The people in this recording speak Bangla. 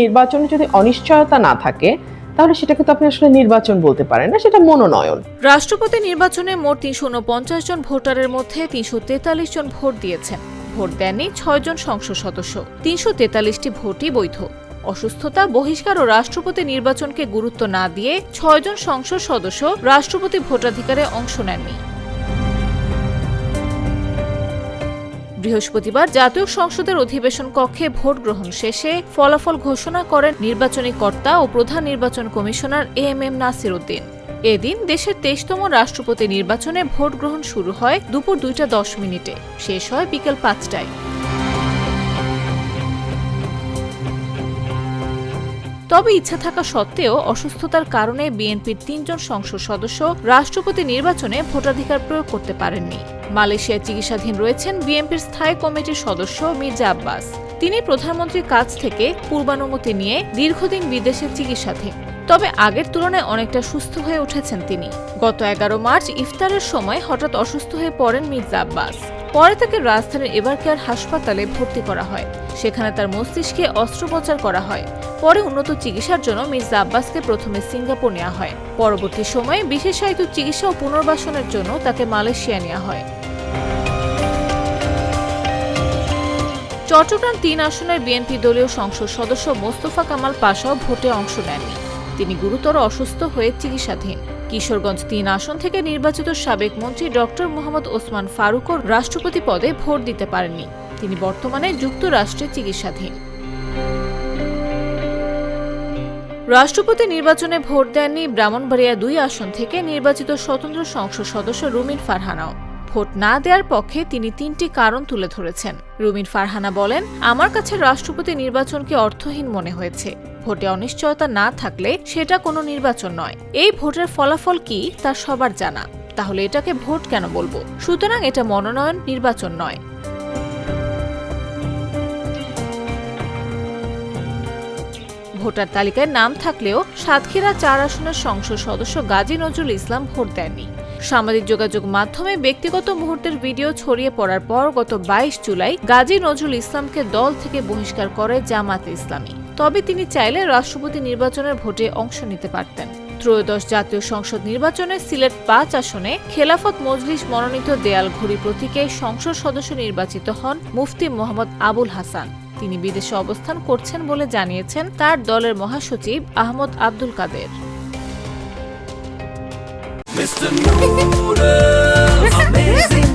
নির্বাচনে যদি অনিশ্চয়তা না থাকে তাহলে সেটাকে তো আপনি আসলে নির্বাচন বলতে পারেন না, সেটা মনোনয়ন। রাষ্ট্রপতি নির্বাচনে মোট ৩৪৯ জন ভোটারের মধ্যে ৩৪৩ জন ভোট দিয়েছেন। ভোট দেননি ৬ জন সংসদ সদস্য। ৩৪৩টি ভোটই বৈধ। অসুস্থতা, বহিষ্কার ও রাষ্ট্রপতি নির্বাচনকে গুরুত্ব না দিয়ে ৬ জন সংসদ সদস্য রাষ্ট্রপতি ভোটাধিকারে অংশ নেননি। বৃহস্পতিবার জাতীয় সংসদের অধিবেশন কক্ষে ভোট গ্রহণ শেষে ফলাফল ঘোষণা করেন নির্বাচনী কর্তা ও প্রধান নির্বাচন কমিশনার এএমএম নাসির উদ্দিন। এদিন দেশের ২৩তম রাষ্ট্রপতি নির্বাচনে ভোট গ্রহণ শুরু হয় দুপুর ২টা ১০ মিনিটে, শেষ হয় বিকেল ৫টায়। তবে ইচ্ছা থাকা সত্ত্বেও অসুস্থতার কারণে বিএনপির ৩ জন সংসদ সদস্য রাষ্ট্রপতি নির্বাচনে ভোটাধিকার প্রয়োগ করতে পারেননি। মালয়েশিয়ায় চিকিৎসাধীন রয়েছেন বিএনপির স্থায়ী কমিটির সদস্য মির্জা আব্বাস। তিনি প্রধানমন্ত্রীর কাছ থেকে পূর্বানুমতি নিয়ে দীর্ঘদিন বিদেশে চিকিৎসাধীন। তবে আগের তুলনায় অনেকটা সুস্থ হয়ে উঠেছেন তিনি। গত ১১ মার্চ ইফতারের সময় হঠাৎ অসুস্থ হয়ে পড়েন মির্জা আব্বাস। পরে তাকে রাজধানীর এভারকেয়ার হাসপাতালে ভর্তি করা হয়। সেখানে তার মস্তিষ্কে অস্ত্রোপচার করা হয়। পরে উন্নত চিকিৎসার জন্য মির্জা আব্বাসকে প্রথমে সিঙ্গাপুর নেওয়া হয়। পরবর্তী সময়ে বিশেষায়িত চিকিৎসা ও পুনর্বাসনের জন্য তাকে মালয়েশিয়া নেওয়া হয়। চট্টগ্রাম ৩ আসনের বিএনপি দলীয় সংসদ সদস্য মোস্তফা কামাল পাশাও ভোটে অংশ নেননি। তিনি গুরুতর অসুস্থ হয়ে চিকিৎসাধীন। কিশোরগঞ্জ ৩ আসন থেকে নির্বাচিত সাবেক মন্ত্রী ডক্টর মোহাম্মদ ওসমান ফারুকও রাষ্ট্রপতি পদে ভোট দিতে পারেননি। তিনি বর্তমানে যুক্তরাষ্ট্রে চিকিৎসাধীন। রাষ্ট্রপতি নির্বাচনে ভোট দেননি ব্রাহ্মণবাড়িয়া ২ আসন থেকে নির্বাচিত স্বতন্ত্র সংসদ সদস্য রুমিন ফারহানাও। ভোট না দেওয়ার পক্ষে তিনি ৩টি কারণ তুলে ধরেছেন। রুমিন ফারহানা বলেন, আমার কাছে রাষ্ট্রপতি নির্বাচনকে অর্থহীন মনে হয়েছে। ভোটে অনিশ্চয়তা না থাকলে সেটা কোনো নির্বাচন নয়। এই ভোটের ফলাফল কি তা সবার জানা, তাহলে এটাকে ভোট কেন বলবো? সুতরাং এটা মনোনয়ন, নির্বাচন নয়। ভোটার তালিকায় নাম থাকলেও সাতক্ষীরা ৪ আসনের সংসদ সদস্য গাজী নজরুল ইসলাম ভোট দেননি। সামাজিক যোগাযোগ মাধ্যমে ব্যক্তিগত মুহূর্তের ভিডিও ছড়িয়ে পড়ার পর গত ২২ জুলাই গাজী নজরুল ইসলামকে দল থেকে বহিষ্কার করে জামায়াতে ইসলামী। তবে তিনি চাইলে রাষ্ট্রপতি নির্বাচনের ভোটে অংশ নিতে পারতেন। ত্রয়োদশ জাতীয় সংসদ নির্বাচনে সিলেট ৫ আসনে খেলাফত মজলিস মনোনীত দেয়াল ঘড়ি প্রতীকে সংসদ সদস্য নির্বাচিত হন মুফতি মোহাম্মদ আবুল হাসান। তিনি বিদেশে অবস্থান করছেন বলে জানিয়েছেন তার দলের মহাসচিব আহমদ আব্দুল কাদের। Mr. Noodles, amazing